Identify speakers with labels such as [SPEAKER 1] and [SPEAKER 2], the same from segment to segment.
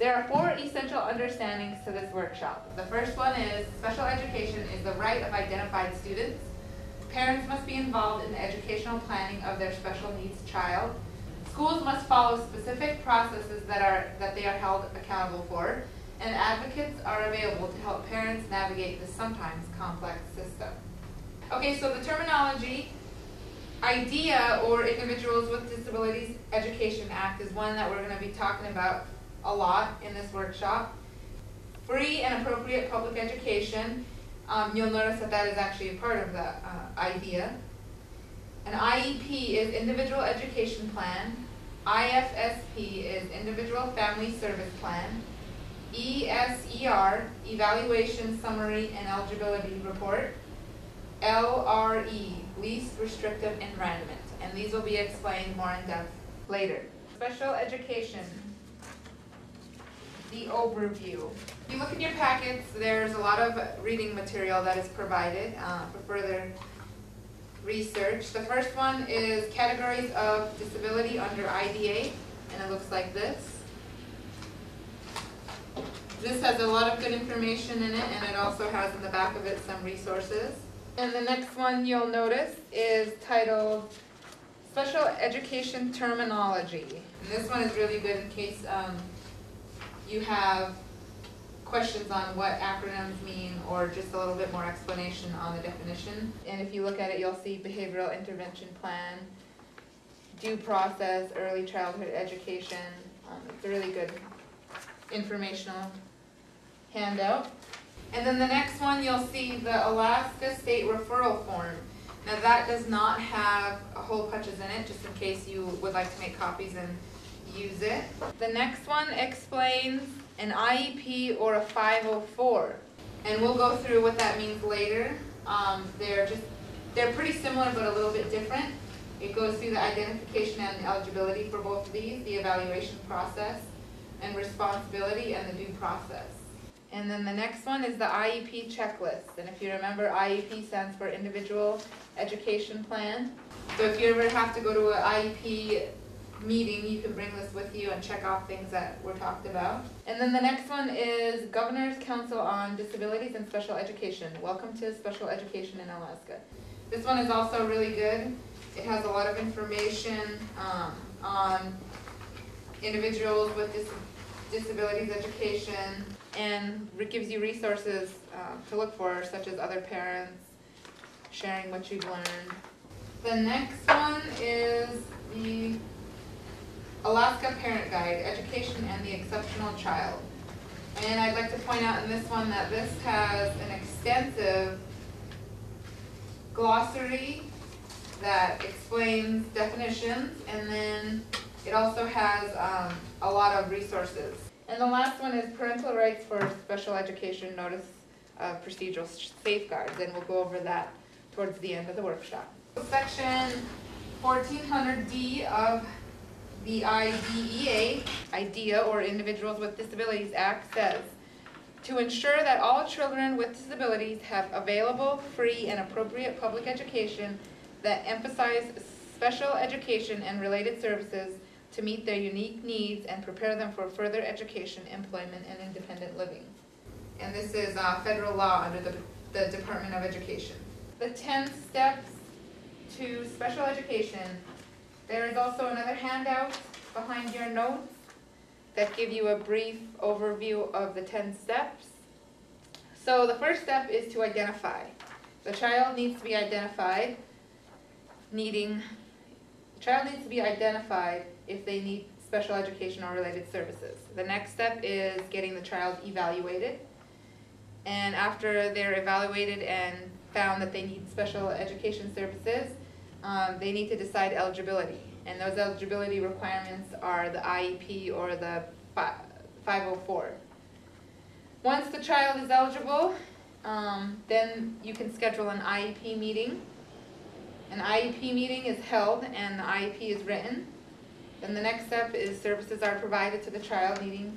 [SPEAKER 1] There are 4 essential understandings to this workshop. The first one is special education is the right of identified students. Parents must be involved in the educational planning of their special needs child. Schools must follow specific processes that they are held accountable for, and advocates are available to help parents navigate this sometimes complex system. Okay, so the terminology, IDEA, or Individuals with Disabilities Education Act, is one that we're going to be talking about a lot in this workshop. Free and appropriate public education, you'll notice that is actually a part of the IDEA. An IEP is Individual Education Plan. IFSP is Individual Family Service Plan. ESER, Evaluation Summary and Eligibility Report. LRE, Least Restrictive Environment. And these will be explained more in depth later. Special education. The overview. If you look in your packets, there's a lot of reading material that is provided for further research. The first one is categories of disability under IDA, and it looks like this. This has a lot of good information in it, and it also has in the back of it some resources. And the next one you'll notice is titled Special Education Terminology. And this one is really good in case you have questions on what acronyms mean, or just a little bit more explanation on the definition. And if you look at it, you'll see behavioral intervention plan, due process, early childhood education. It's a really good informational handout. And then the next one, you'll see the Alaska State Referral Form. Now that does not have a whole punches in it, just in case you would like to make copies and use it. The next one explains an IEP or a 504, and we'll go through what that means later. They're pretty similar but a little bit different. It goes through the identification and eligibility for both of these, the evaluation process and responsibility, and the due process. And then the next one is the IEP checklist. And if you remember, IEP stands for Individual Education Plan. So if you ever have to go to an IEP meeting, you can bring this with you and check off things that were talked about. And then the next one is Governor's Council on Disabilities and Special Education. Welcome to Special Education in Alaska. This one is also really good. It has a lot of information on individuals with disabilities education, and it gives you resources to look for, such as other parents sharing what you've learned. The next one is the Alaska Parent Guide, Education and the Exceptional Child. And I'd like to point out in this one that this has an extensive glossary that explains definitions, and then it also has a lot of resources. And the last one is Parental Rights for Special Education, Notice of Procedural Safeguards, and we'll go over that towards the end of the workshop. Section 1400D of the IDEA, or Individuals with Disabilities Act, says, to ensure that all children with disabilities have available, free, and appropriate public education that emphasize special education and related services to meet their unique needs and prepare them for further education, employment, and independent living. And this is federal law under the Department of Education. The 10 steps to special education. There is also another handout behind your notes that give you a brief overview of the 10 steps. So the first step is to identify. The child needs to be identified if they need special education or related services. The next step is getting the child evaluated. And after they're evaluated and found that they need special education services, they need to decide eligibility. And those eligibility requirements are the IEP or the 504. Once the child is eligible, then you can schedule an IEP meeting. An IEP meeting is held and the IEP is written. Then the next step is services are provided to the child needing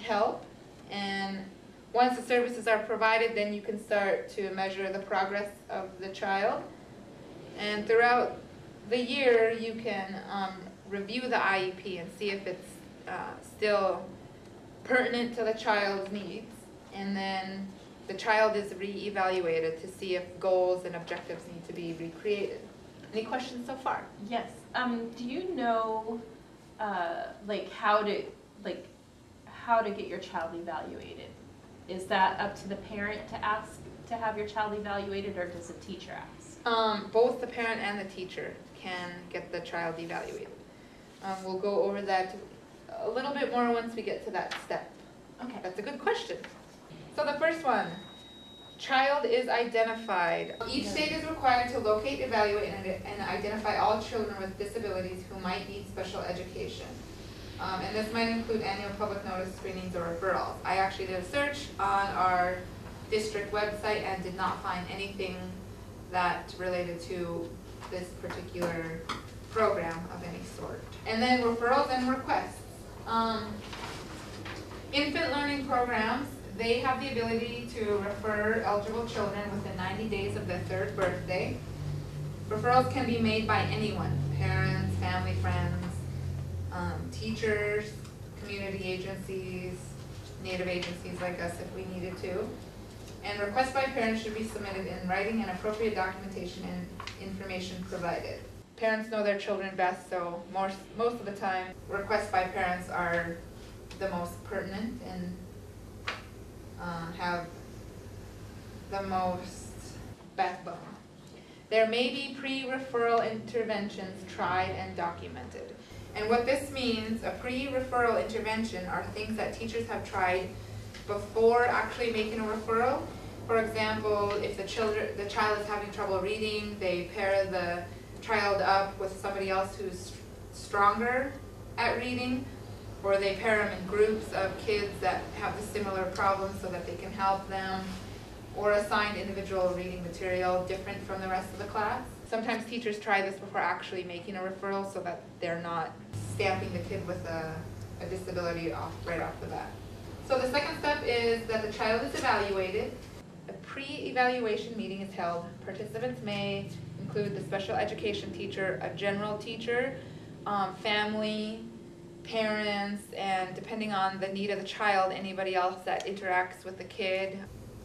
[SPEAKER 1] help. And once the services are provided, then you can start to measure the progress of the child. And throughout the year, you can review the IEP and see if it's still pertinent to the child's needs, and then the child is re-evaluated to see if goals and objectives need to be recreated. Any questions so far?
[SPEAKER 2] Yes. Do you know, like how to get your child evaluated? Is that up to the parent to ask to have your child evaluated, or does the teacher ask?
[SPEAKER 1] Both the parent and the teacher can get the child evaluated. We'll go over that a little bit more once we get to that step.
[SPEAKER 2] Okay.
[SPEAKER 1] That's a good question. So the first one, child is identified. Each state is required to locate, evaluate, and identify all children with disabilities who might need special education. And this might include annual public notice screenings or referrals. I actually did a search on our district website and did not find anything that related to this particular program of any sort. And then referrals and requests. Infant learning programs, they have the ability to refer eligible children within 90 days of their 3rd birthday. Referrals can be made by anyone, parents, family, friends, teachers, community agencies, Native agencies like us if we needed to. And requests by parents should be submitted in writing and appropriate documentation and information provided. Parents know their children best, so most of the time, requests by parents are the most pertinent and have the most backbone. There may be pre-referral interventions tried and documented. And what this means, a pre-referral intervention are things that teachers have tried before actually making a referral. For example, if the child is having trouble reading, they pair the child up with somebody else who's stronger at reading, or they pair them in groups of kids that have the similar problems so that they can help them, or assign individual reading material different from the rest of the class. Sometimes teachers try this before actually making a referral so that they're not stamping the kid with a disability right off the bat. So the second step is that the child is evaluated. A pre-evaluation meeting is held. Participants may include the special education teacher, a general teacher, family, parents, and depending on the need of the child, anybody else that interacts with the kid.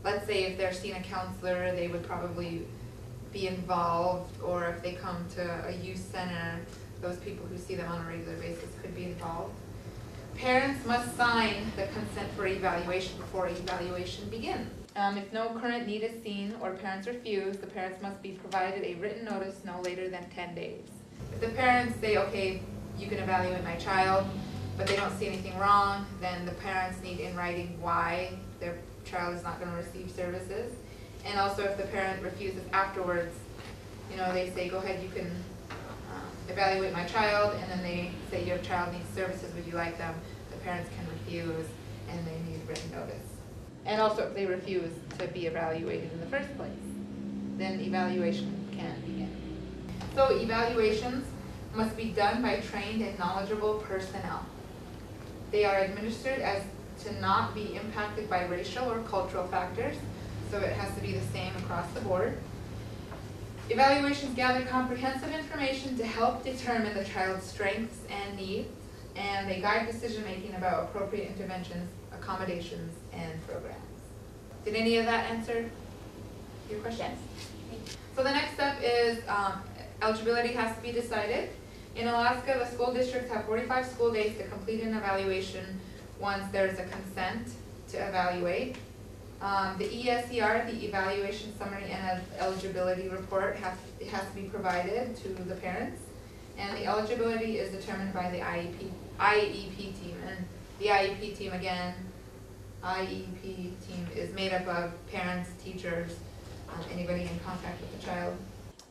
[SPEAKER 1] Let's say if they're seeing a counselor, they would probably be involved, or if they come to a youth center, those people who see them on a regular basis could be involved. Parents must sign the consent for evaluation before evaluation begins. If no current need is seen or parents refuse, the parents must be provided a written notice no later than 10 days. If the parents say, okay, you can evaluate my child, but they don't see anything wrong, then the parents need in writing why their child is not going to receive services. And also if the parent refuses afterwards, they say, go ahead, you can evaluate my child, and then they say your child needs services, would you like them? The parents can refuse, and they need written notice. And also if they refuse to be evaluated in the first place, then evaluation can begin. So evaluations must be done by trained and knowledgeable personnel. They are administered as to not be impacted by racial or cultural factors, so it has to be the same across the board. Evaluations gather comprehensive information to help determine the child's strengths and needs, and they guide decision-making about appropriate interventions, accommodations, and programs. Did any of that answer your question? Yes. So the next step is eligibility has to be decided. In Alaska, the school districts have 45 school days to complete an evaluation once there's a consent to evaluate. The ESER, the Evaluation Summary and Eligibility Report, has to be provided to the parents, and the eligibility is determined by the IEP team. And the IEP team, again, IEP team is made up of parents, teachers, anybody in contact with the child.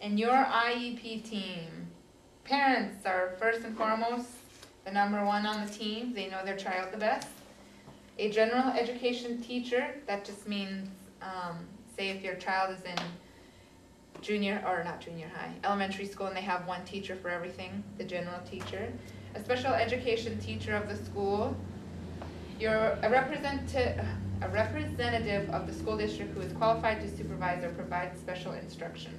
[SPEAKER 1] And your IEP team, parents are first and foremost the number one on the team. They know their child the best. A general education teacher, that just means, say if your child is in elementary school, and they have one teacher for everything, the general teacher. A special education teacher of the school. You're a representative of the school district who is qualified to supervise or provide special instruction,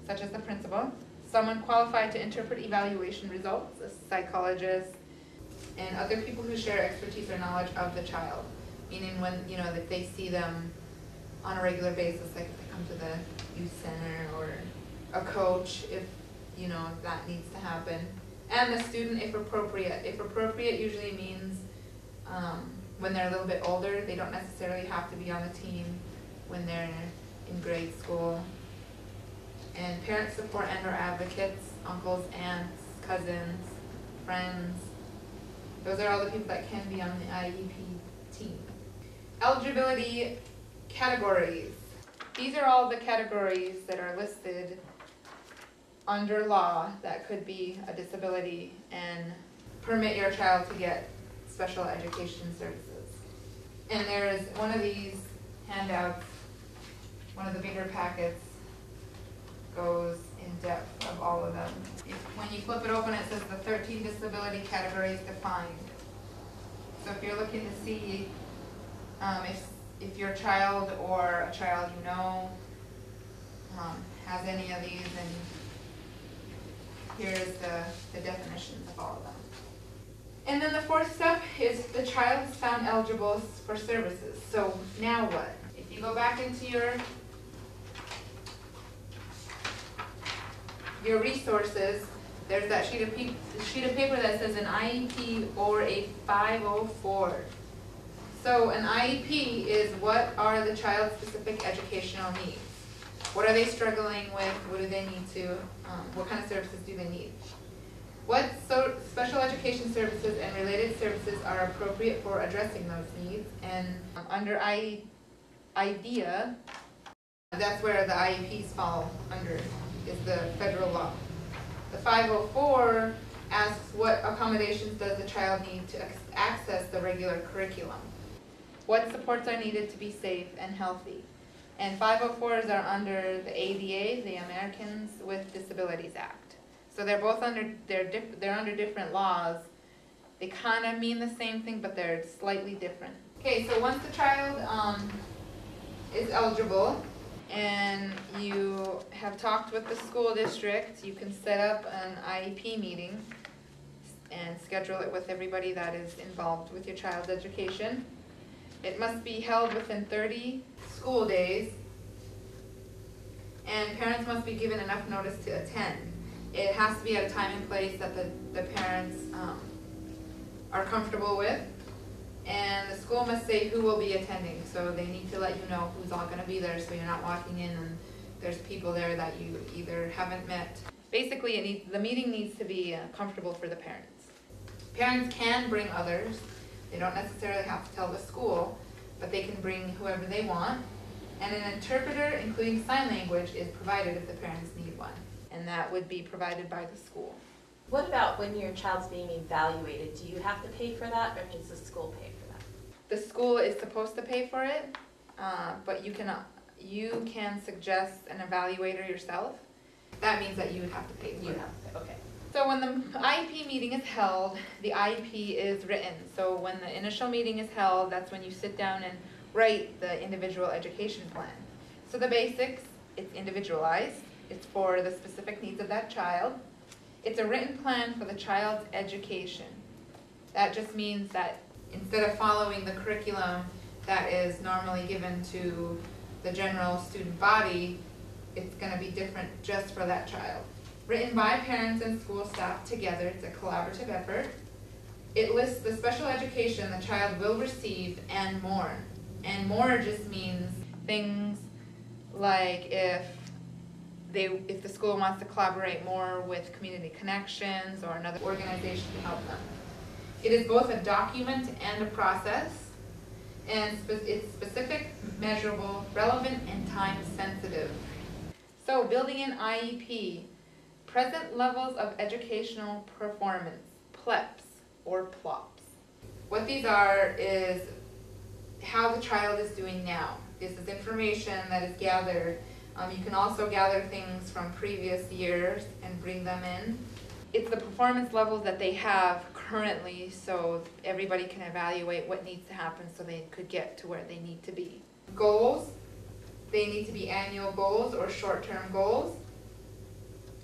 [SPEAKER 1] such as the principal. Someone qualified to interpret evaluation results, a psychologist, and other people who share expertise or knowledge of the child. Meaning when, that they see them on a regular basis, like if they come to the youth center, or a coach if, that needs to happen. And the student if appropriate. If appropriate usually means when they're a little bit older, they don't necessarily have to be on the team when they're in grade school. And parent support and or advocates, uncles, aunts, cousins, friends. Those are all the people that can be on the IEP team. Eligibility categories. These are all the categories that are listed under law that could be a disability and permit your child to get special education services. And there's one of these handouts, one of the bigger packets, goes in depth of all of them. When you flip it open, it says the 13 disability categories defined. So if you're looking to see if your child or a child has any of these, and here's the definitions of all of them. And then the fourth step is the child is found eligible for services. So now what? If you go back into your resources, there's that sheet of paper that says an IEP or a 504. So an IEP is what are the child's specific educational needs? What are they struggling with? What do they need to, what kind of services do they need? What special education services and related services are appropriate for addressing those needs? And under IDEA, that's where the IEPs fall under, is the federal law. The 504 asks what accommodations does the child need to access the regular curriculum? What supports are needed to be safe and healthy? And 504s are under the ADA, the Americans with Disabilities Act. So they're both under, they're under different laws. They kind of mean the same thing, but they're slightly different. Okay, so once the child is eligible and you have talked with the school district, you can set up an IEP meeting and schedule it with everybody that is involved with your child's education. It must be held within 30 school days, and parents must be given enough notice to attend. It has to be at a time and place that the parents are comfortable with, and the school must say who will be attending, so they need to let you know who's all going to be there, so you're not walking in and there's people there that you either haven't met. Basically, the meeting needs to be comfortable for the parents. Parents can bring others. They don't necessarily have to tell the school, but they can bring whoever they want. And an interpreter, including sign language, is provided if the parents need one. And that would be provided by the school.
[SPEAKER 2] What about when your child's being evaluated? Do you have to pay for that, or does the school pay for that?
[SPEAKER 1] The school is supposed to pay for it, but you can suggest an evaluator yourself. That means that you would have to pay for it.
[SPEAKER 2] You have to pay, okay.
[SPEAKER 1] So when the IEP meeting is held, the IEP is written. So when the initial meeting is held, that's when you sit down and write the individual education plan. So the basics, it's individualized. It's for the specific needs of that child. It's a written plan for the child's education. That just means that instead of following the curriculum that is normally given to the general student body, it's going to be different just for that child. Written by parents and school staff together, it's a collaborative effort. It lists the special education the child will receive and more. And more just means things like if the school wants to collaborate more with Community Connections or another organization to help them. It is both a document and a process, and it's specific, measurable, relevant, and time sensitive. So building an IEP, present levels of educational performance, PLEPs or PLOPs. What these are is how the child is doing now. This is information that is gathered. You can also gather things from previous years and bring them in. It's the performance levels that they have currently, so everybody can evaluate what needs to happen so they could get to where they need to be. Goals, they need to be annual goals or short-term goals,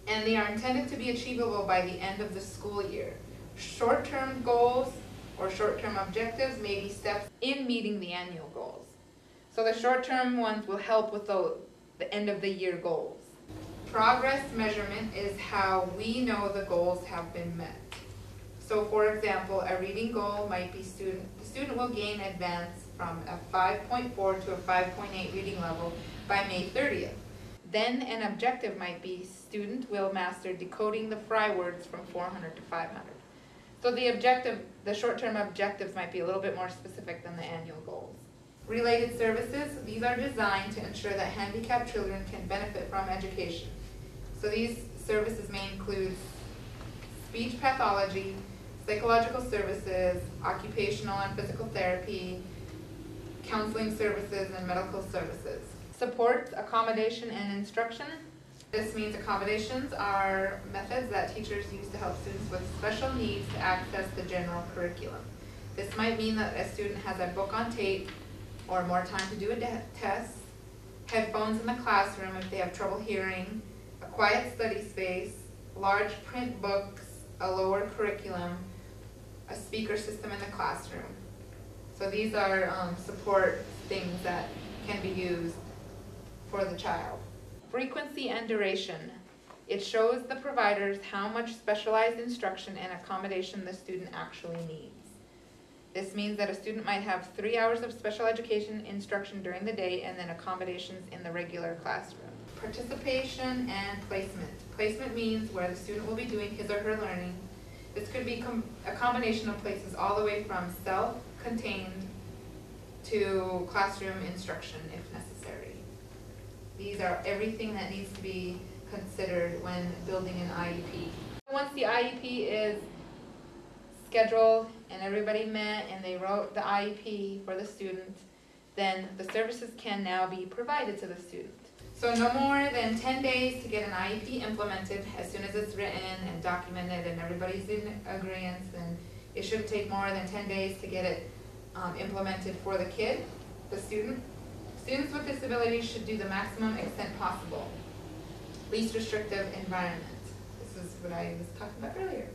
[SPEAKER 1] and they are intended to be achievable by the end of the school year. Short-term goals or short-term objectives may be steps in meeting the annual goals. So the short-term ones will help with the end of the year goals. Progress measurement is how we know the goals have been met. So for example, a reading goal might be the student will gain advance from a 5.4 to a 5.8 reading level by May 30th. Then an objective might be student will master decoding the Fry words from 400 to 500. So the short-term objectives might be a little bit more specific than the annual goals. Related services, these are designed to ensure that handicapped children can benefit from education. So these services may include speech pathology, psychological services, occupational and physical therapy, counseling services, and medical services. Support, accommodation, and instruction. This means accommodations are methods that teachers use to help students with special needs to access the general curriculum. This might mean that a student has a book on tape or more time to do a test, headphones in the classroom if they have trouble hearing, a quiet study space, large print books, a lower curriculum, a speaker system in the classroom. So these are support things that can be used for the child. Frequency and duration. It shows the providers how much specialized instruction and accommodation the student actually needs. This means that a student might have 3 hours of special education instruction during the day and then accommodations in the regular classroom. Participation and placement. Placement means where the student will be doing his or her learning. This could be a combination of places all the way from self-contained to classroom instruction if necessary. These are everything that needs to be considered when building an IEP. Once the IEP is scheduled and everybody met and they wrote the IEP for the student, then the services can now be provided to the student. So no more than 10 days to get an IEP implemented. As soon as it's written and documented and everybody's in agreement, then it shouldn't take more than 10 days to get it implemented for the kid, the student. Students with disabilities should do the maximum extent possible. Least restrictive environment. This is what I was talking about earlier.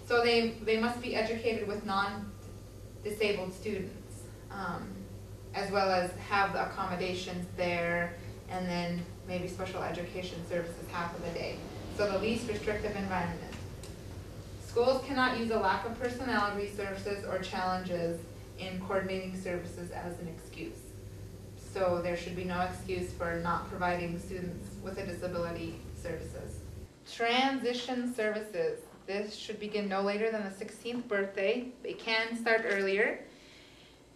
[SPEAKER 1] So they must be educated with non-disabled students, as well as have the accommodations there, and then maybe special education services half of the day. So the least restrictive environment. Schools cannot use a lack of personnel, resources, or challenges in coordinating services as an excuse. So there should be no excuse for not providing students with a disability services. Transition services. This should begin no later than the 16th birthday. They can start earlier,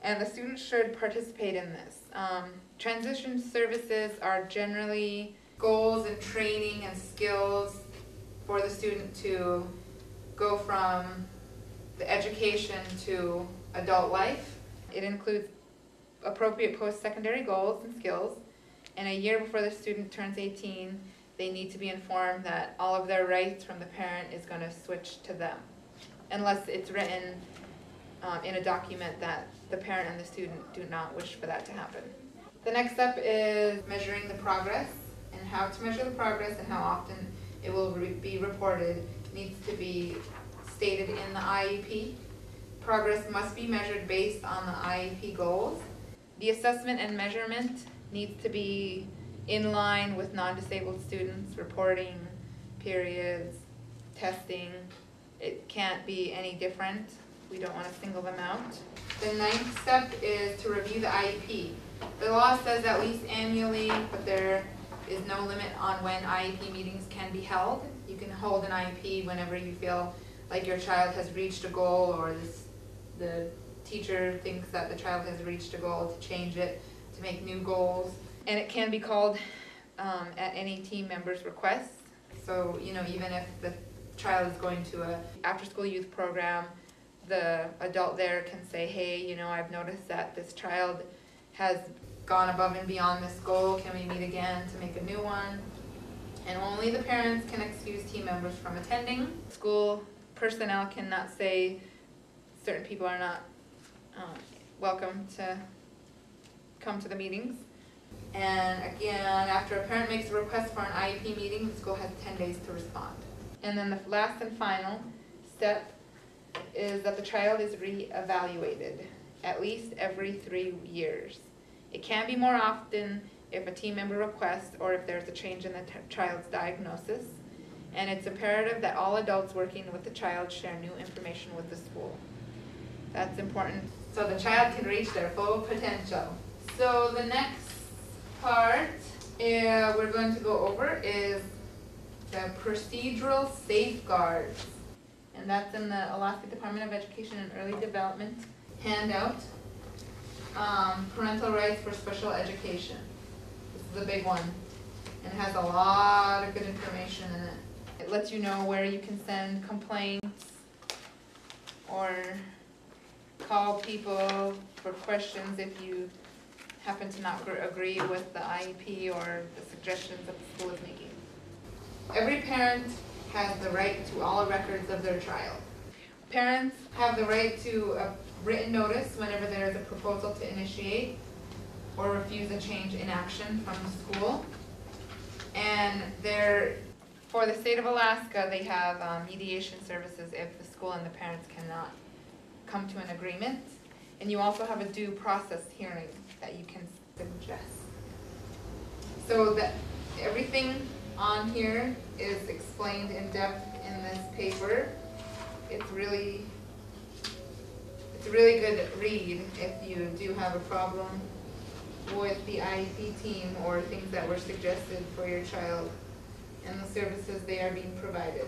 [SPEAKER 1] and the student should participate in this. Transition services are generally goals and training and skills for the student to go from the education to adult life. It includes appropriate post-secondary goals and skills, and a year before the student turns 18, they need to be informed that all of their rights from the parent is going to switch to them, unless it's written in a document that the parent and the student do not wish for that to happen. The next step is measuring the progress, and how to measure the progress and how often it will be reported needs to be stated in the IEP. Progress must be measured based on the IEP goals. The assessment and measurement needs to be in line with non-disabled students, reporting, periods, testing. It can't be any different. We don't want to single them out. The 9th step is to review the IEP. The law says at least annually, but there is no limit on when IEP meetings can be held. You can hold an IEP whenever you feel like your child has reached a goal, or the teacher thinks that the child has reached a goal, to change it, to make new goals. And it can be called at any team member's request. So, even if the child is going to a after-school youth program, the adult there can say, hey, I've noticed that this child has gone above and beyond this goal. Can we meet again to make a new one? And only the parents can excuse team members from attending. School personnel cannot say certain people are not welcome to come to the meetings. And again, after a parent makes a request for an IEP meeting, the school has 10 days to respond. And then the last and final step is that the child is re-evaluated at least every 3 years. It can be more often if a team member requests or if there's a change in the child's diagnosis. And it's imperative that all adults working with the child share new information with the school. That's important so the child can reach their full potential. So the next part we're going to go over is the procedural safeguards. And that's in the Alaska Department of Education and Early Development handout. Parental rights for special education. This is a big one. And it has a lot of good information in it. It lets you know where you can send complaints or call people for questions if you happen to not agree with the IEP or the suggestions that the school is making. Every parent has the right to all records of their child. Parents have the right to a written notice whenever there is a proposal to initiate or refuse a change in action from the school. And for the state of Alaska, they have mediation services if the school and the parents cannot come to an agreement. And you also have a due process hearing that you can suggest. So that everything on here is explained in depth in this paper. It's a really good read if you do have a problem with the IEP team or things that were suggested for your child and the services they are being provided.